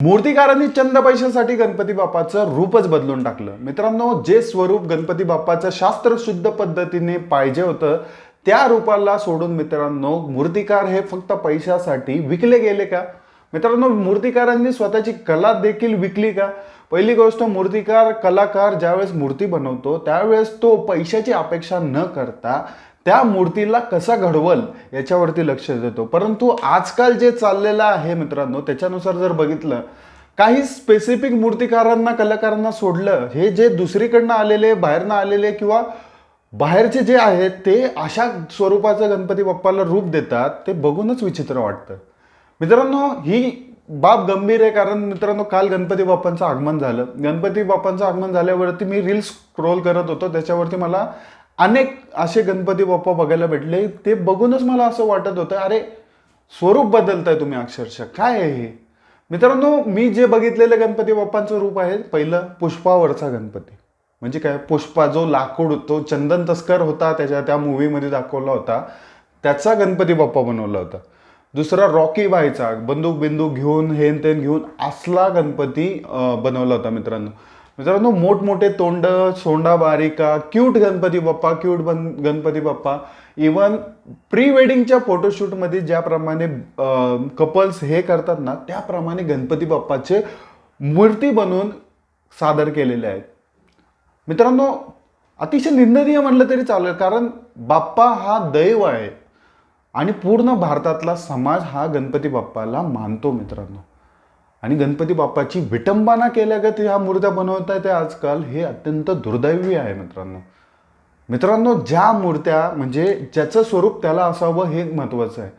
मूर्तिकारांनी चंद पैशासाठी गणपती बाप्पाचं रूपच बदलून टाकलं. मित्रांनो, जे स्वरूप गणपती बाप्पाचं शास्त्रशुद्ध पद्धतीने पाहिजे होतं त्या रूपाला सोडून मित्रांनो मूर्तिकार हे फक्त पैशासाठी विकले गेले का? मित्रांनो, मूर्तिकारांनी स्वतःची कला देखील विकली का? पहिली गोष्ट, मूर्तिकार कलाकार ज्यावेळेस मूर्ती बनवतो त्यावेळेस तो पैशाची अपेक्षा न करता त्या मूर्तीला कसा घडवल याच्यावरती लक्ष देतो. परंतु आजकाल जे चाललेलं आहे मित्रांनो, त्याच्यानुसार जर बघितलं, काही स्पेसिफिक मूर्तिकारांना कलाकारांना सोडलं, हे जे दुसरीकडनं आलेले बाहेरनं आलेले किंवा बाहेरचे जे आहेत ते अशा स्वरूपाचं गणपती बाप्पाला रूप देतात, ते बघूनच विचित्र वाटतं. मित्रांनो, ही बाब गंभीर आहे. कारण मित्रांनो, काल गणपती बाप्पांचं आगमन झालं. गणपती बाप्पांचं आगमन झाल्यावरती मी रील्स स्क्रोल करत होतो, त्याच्यावरती मला अनेक असे गणपती बाप्पा बघायला भेटले. ते बघूनच मला असं वाटत होतं, अरे स्वरूप बदलताय तुम्ही अक्षरशः, काय आहे हे? मित्रांनो, मी जे बघितलेलं गणपती बाप्पांचं रूप आहे, पहिलं पुष्पावरचा गणपती. म्हणजे काय, पुष्पा जो लाकूड, तो चंदन तस्कर होता, त्या मूवीमध्ये दाखवला होता, त्याचा गणपती बाप्पा बनवला होता. दुसरा रॉकी बाईचा, बंदूक बिंदूक घेऊन हेन तेन घेऊन असला गणपती बनवला होता. मित्रांनो, मोठमोठे तोंड, सोंडा बारिका, cute Ganpati Bappa, Ganpati Bappa. Even pre वेडिंगच्या फोटोशूटमध्ये ज्याप्रमाणे कपल्स हे करतात ना, त्याप्रमाणे गणपती बाप्पाचे मूर्ती बनवून सादर केलेले आहेत. मित्रांनो, अतिशय निंदनीय म्हणलं तरी चालेल, कारण बाप्पा हा दैव आहे आणि पूर्ण भारतातला समाज हा गणपती बाप्पाला मानतो मित्रांनो. आणि गणपती बाप्पाची विटंबना केल्यागत ह्या मूर्त्या बनवत आहेत आजकाल, हे अत्यंत दुर्दैवी आहे मित्रांनो. ज्या मूर्त्या म्हणजे ज्याचं स्वरूप त्याला असावं हे महत्त्वाचं आहे.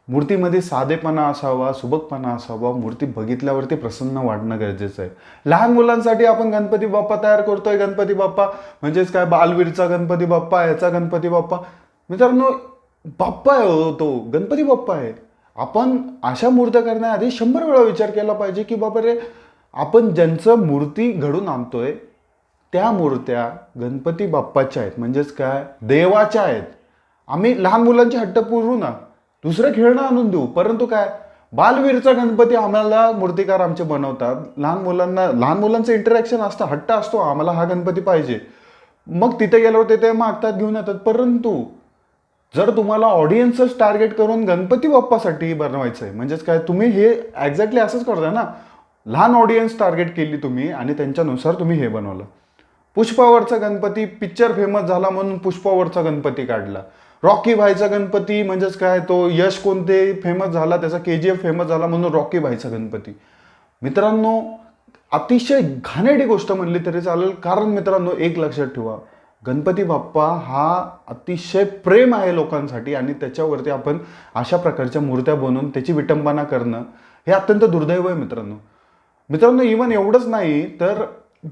मूर्तीमध्ये साधेपणा असावा, सुबकपणा असावा, मूर्ती बघितल्यावरती प्रसन्न वाटणं गरजेचं आहे. लहान मुलांसाठी आपण गणपती बाप्पा तयार करतोय. गणपती बाप्पा म्हणजेच काय, बालवीरचा गणपती बाप्पा, याचा गणपती बाप्पा. मित्रांनो, बाप्पा आहे तो, गणपती बाप्पा आहे. आपण अशा मूर्त्या करण्याआधी 100 वेळा विचार केला पाहिजे की बाबा रे, आपण ज्यांचं मूर्ती घडून आणतोय त्या मूर्त्या गणपती बाप्पाच्या आहेत, म्हणजेच काय, देवाच्या आहेत. आम्ही लहान मुलांची हट्ट पुरवू ना, दुसरं खेळणं आणून देऊ, परंतु काय, बालवीरचा गणपती आम्हाला मूर्तिकार आमचे बनवतात. लहान मुलांचं इंटरॅक्शन असतं, हट्ट असतो, आम्हाला हा गणपती पाहिजे. मग तिथे गेल्यावर ते मागतात, घेऊन येतात. परंतु जर तुम्हाला ऑडियन्सच टार्गेट करून गणपती बाप्पासाठी बनवायचं आहे, म्हणजेच काय, तुम्ही हे एक्झॅक्टली असंच करताय ना, लहान ऑडियन्स टार्गेट केली तुम्ही आणि त्यांच्यानुसार तुम्ही हे बनवलं. पुष्पावरचा गणपती पिक्चर फेमस झाला म्हणून पुष्पावरचा गणपती काढला. रॉकी भाईचा गणपती म्हणजेच काय, तो यश कोणते फेमस झाला, त्याचा KGF फेमस झाला म्हणून रॉकी भाईचा गणपती. मित्रांनो, अतिशय घाणेरडी गोष्ट म्हणली तरी चालेल. कारण मित्रांनो, एक लक्षात ठेवा, गणपती बाप्पा हा अतिशय प्रेम आहे लोकांसाठी आणि त्याच्यावरती आपण अशा प्रकारच्या मूर्त्या बनवून त्याची विटंबना करणं हे अत्यंत दुर्दैव आहे मित्रांनो. इवन एवढंच नाही तर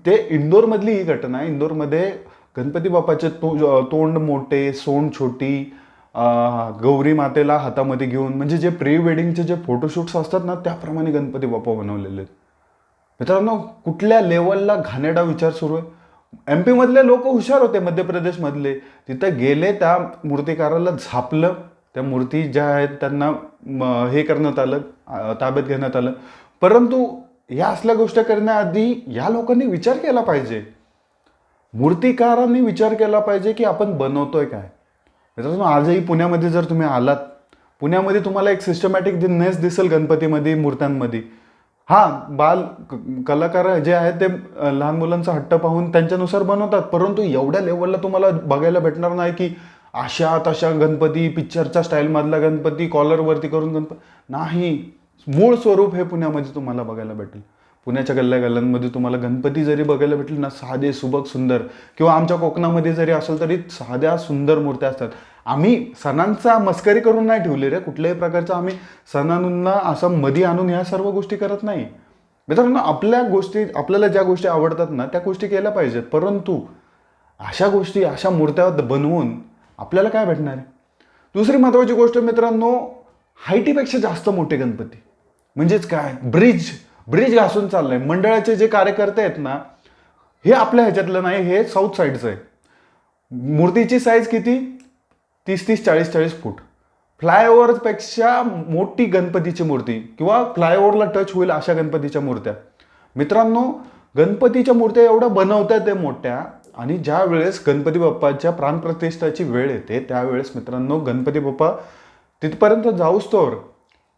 ते इंदोरमधली ही घटना आहे. इंदोरमध्ये गणपती बाप्पाचे तोंड मोठे, सोंड छोटी, गौरी मातेला हातामध्ये घेऊन, म्हणजे जे प्री वेडिंगचे जे फोटोशूट्स असतात ना, त्याप्रमाणे गणपती बाप्पा बनवलेले आहेत. मित्रांनो, कुठल्या लेवलला घाणेरडा विचार सुरू आहे. MP मधले लोक हुशार होते, मध्य प्रदेशमधले, तिथं गेले, त्या मूर्तिकाराला झापलं, त्या मूर्ती ज्या आहेत त्यांना हे करण्यात आलं, ताब्यात घेण्यात आलं. परंतु या असल्या गोष्टी करण्याआधी या लोकांनी विचार केला पाहिजे, मूर्तिकारांनी विचार केला पाहिजे की आपण बनवतोय काय. मित्रांनो, आजही पुण्यामध्ये जर तुम्ही आलात, पुण्यामध्ये तुम्हाला एक सिस्टमॅटिकनेस दिसेल गणपतीमध्ये, मूर्त्यांमध्ये. बाल कलाकार जे आहेत ते लहान मुलांचा हट्ट पाहून त्यांच्यानुसार बनवतात, परंतु एवढ्या लेवलला तुम्हाला बघायला भेटणार नाही की अशा तशा गणपती, पिक्चरच्या स्टाईलमधला गणपती, कॉलरवरती करून गणपती नाही. मूळ स्वरूप हे पुण्यामध्ये तुम्हाला बघायला भेटेल. पुण्याच्या गल्ल्यामध्ये तुम्हाला गणपती जरी बघायला भेटले ना, साधे सुबक सुंदर, किंवा आमच्या कोकणामध्ये जरी असेल तरी साध्या सुंदर मूर्त्या असतात. आम्ही सणांचा मस्करी करून नाही ठेवली रे, कुठल्याही प्रकारचा आम्ही सणांना असं मध्ये आणून ह्या सर्व गोष्टी करत नाही. मित्रांनो, आपल्याला ज्या गोष्टी आवडतात ना, त्या गोष्टी केल्या पाहिजेत. परंतु अशा गोष्टी, अशा मूर्त्या बनवून आपल्याला काय भेटणार आहे? दुसरी महत्त्वाची गोष्ट मित्रांनो, हाईटीपेक्षा जास्त मोठे गणपती, म्हणजेच काय, ब्रिज घासून चाललंय. मंडळाचे जे कार्यकर्ते आहेत ना, हे आपल्या ह्याच्यातलं नाही, हे साऊथ साईडचं आहे. मूर्तीची साईज किती, 30-40 फूट. फ्लायओव्हरपेक्षा मोठी गणपतीची मूर्ती किंवा फ्लायओव्हरला टच होईल अशा गणपतीच्या मूर्त्या. मित्रांनो, गणपतीच्या मूर्त्या एवढ्या बनवतात ते मोठ्या, आणि ज्या वेळेस गणपती बाप्पाच्या प्राणप्रतिष्ठाची वेळ येते त्यावेळेस मित्रांनो गणपती बाप्पा तिथपर्यंत जाऊच तोवर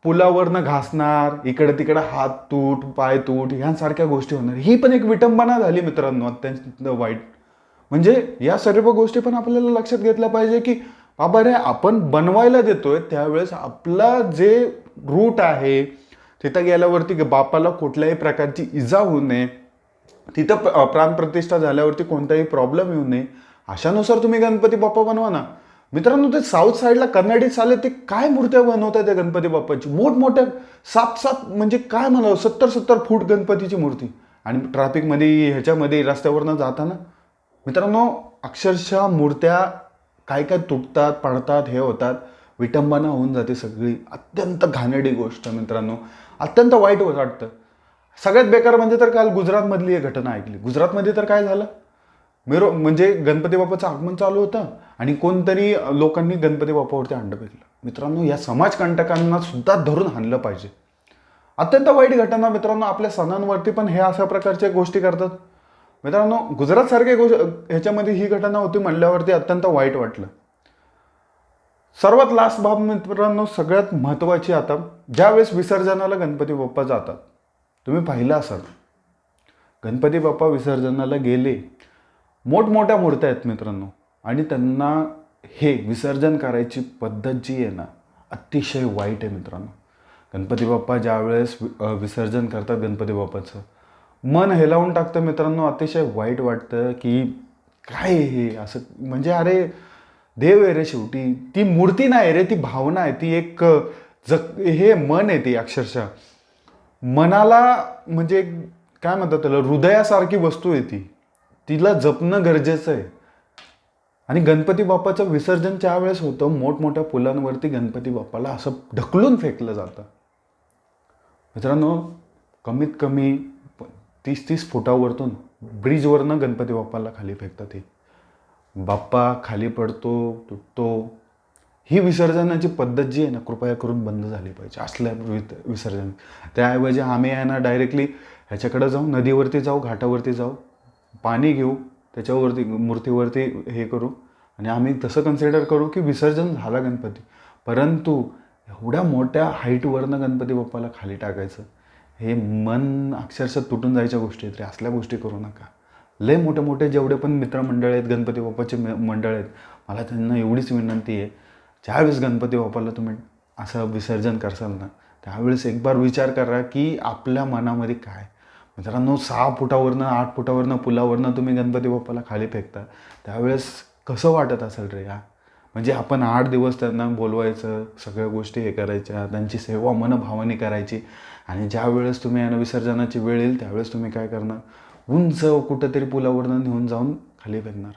पुलावरनं घासणार, इकडे तिकडे हात तूट पाय तूट ह्यांसारख्या गोष्टी होणार. ही पण एक विटंबना झाली मित्रांनो, अत्यंत वाईट. म्हणजे या सर्व गोष्टी पण आपल्याला लक्षात घेतल्या पाहिजे की बाबा रे, आपण बनवायला देतोय त्यावेळेस आपला जे रूट आहे तिथं गेल्यावरती बापाला कुठल्याही प्रकारची इजा होऊ नये, तिथं प्राणप्रतिष्ठा झाल्यावरती कोणताही प्रॉब्लेम येऊ नये, अशानुसार तुम्ही गणपती बाप्पा बनवा ना. मित्रांनो, ते साऊथ साईडला कन्नडी चाले ते काय मूर्त्या बनवतात त्या गणपती बाप्पाची, मोठमोठ्या 7-7 म्हणजे काय म्हणावं 70-70 फूट गणपतीची मूर्ती. आणि ट्रॅफिकमध्ये ह्याच्यामध्ये रस्त्यावरनं जाताना मित्रांनो अक्षरशः मूर्त्या काय काय तुटतात पडतात, हे होतात, विटंबना होऊन जाते सगळी. अत्यंत घाणेरडी गोष्ट मित्रांनो, अत्यंत वाईट वाटतं. सगळ्यात बेकार म्हणजे तर काल गुजरातमधली एक घटना ऐकली. गुजरातमध्ये तर काय झालं, म्हणजे गणपती बाप्पाचं आगमन चालू होतं आणि कोणतरी लोकांनी गणपती बाप्पावरती अंड फेकलं. मित्रांनो, या समाजकंटकांना सुद्धा धरून हाणलं पाहिजे. अत्यंत वाईट घटना मित्रांनो. आपल्या सणांवरती पण हे अशा प्रकारच्या गोष्टी करतात. मित्रांनो, गुजरातसारख्या ह्याच्यामध्ये ही घटना होती म्हणल्यावरती अत्यंत वाईट वाटलं. सर्वात लास्ट बाब मित्रांनो, सगळ्यात महत्त्वाची, आता ज्यावेळेस विसर्जनाला गणपती बाप्पा जातात, तुम्ही पाहिलं असाल गणपती बाप्पा विसर्जनाला गेले, मोठमोठ्या मूर्त्या आहेत मित्रांनो, आणि त्यांना हे विसर्जन करायची पद्धत जी आहे ना, अतिशय वाईट आहे मित्रांनो. गणपती बाप्पा ज्यावेळेस विसर्जन करतात गणपती बाप्पाचं, मन हेलावून टाकतं मित्रांनो. अतिशय वाईट वाटतं की काय हे असं, म्हणजे अरे देव आहे रे शेवटी, ती मूर्ती नाही रे, ती भावना आहे, ती एक हे मन आहे, ती अक्षरशः मनाला म्हणजे काय म्हणतात त्याला, हृदयासारखी वस्तू आहे ती, तिला जपणं गरजेचं आहे. आणि गणपती बाप्पाचं विसर्जन ज्या वेळेस होतं, मोठमोठ्या पुलांवरती गणपती बाप्पाला असं ढकलून फेकलं जातं मित्रांनो. कमीत कमी 30-30 फुटावरतून ब्रिजवरनं गणपती बाप्पाला खाली फेकतात. हे बाप्पा खाली पडतो, तुटतो. ही विसर्जनाची पद्धत जी आहे ना, कृपया करून बंद झाली पाहिजे असल्या विसर्जन. त्याऐवजी आम्ही आहे ना डायरेक्टली ह्याच्याकडे जाऊ, नदीवरती जाऊ, घाटावरती जाऊ, पाणी घेऊ, त्याच्यावरती मूर्तीवरती हे करू, आणि आम्ही तसं कन्सिडर करू की विसर्जन झाला गणपती. परंतु एवढ्या मोठ्या हाईटवरनं गणपती बाप्पाला खाली टाकायचं, हे मन अक्षरशः तुटून जायच्या गोष्टी आहेत रे. असल्या गोष्टी करू नका. लय मोठे मोठे जेवढे पण मित्रमंडळ आहेत, गणपती बाप्पाचे मंडळ आहेत, मला त्यांना एवढीच विनंती आहे, ज्यावेळेस गणपती बाप्पाला तुम्ही असं विसर्जन करसाल ना, त्यावेळेस एक बार विचार करा की आपल्या मनामध्ये काय. मित्रांनो, 6 फुटावरनं 8 फुटावरनं पुलावरनं तुम्ही गणपती बाप्पाला खाली फेकता, त्यावेळेस कसं वाटत असेल रे या. म्हणजे आपण 8 दिवस त्यांना बोलवायचं, सगळ्या गोष्टी हे करायच्या, त्यांची सेवा मनभावाने करायची, आणि ज्या वेळेस तुम्ही यांना विसर्जनाची वेळ येईल त्यावेळेस तुम्ही काय करणार, उंच कुठंतरी पुलावरनं नेऊन जाऊन खाली फेकणार.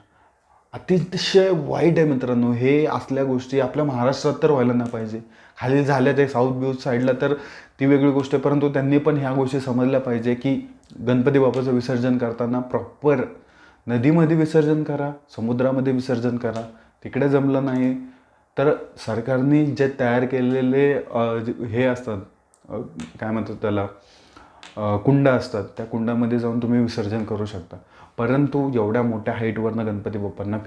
अतिशय वाईट आहे मित्रांनो. हे असल्या गोष्टी आपल्या महाराष्ट्रात तर व्हायला नाही पाहिजे. खाली झाल्या ते साऊथ बिऊथ साईडला तर ती वेगळी गोष्ट आहे, परंतु त्यांनी पण ह्या गोष्टी समजल्या पाहिजे की गणपती बाप्पाचं विसर्जन करताना प्रॉपर नदीमध्ये विसर्जन करा, समुद्रामध्ये विसर्जन करा. तिकडे जमलं नाही तर सरकारने जे तयार केलेले हे असतात, काय म्हणतात त्याला, कुंड असतात, त्या कुंडामध्ये जाऊन तुम्ही विसर्जन करू शकता. परंतु एवढ्या मोठ्या हाईटवरनं गणपती बाप्पांना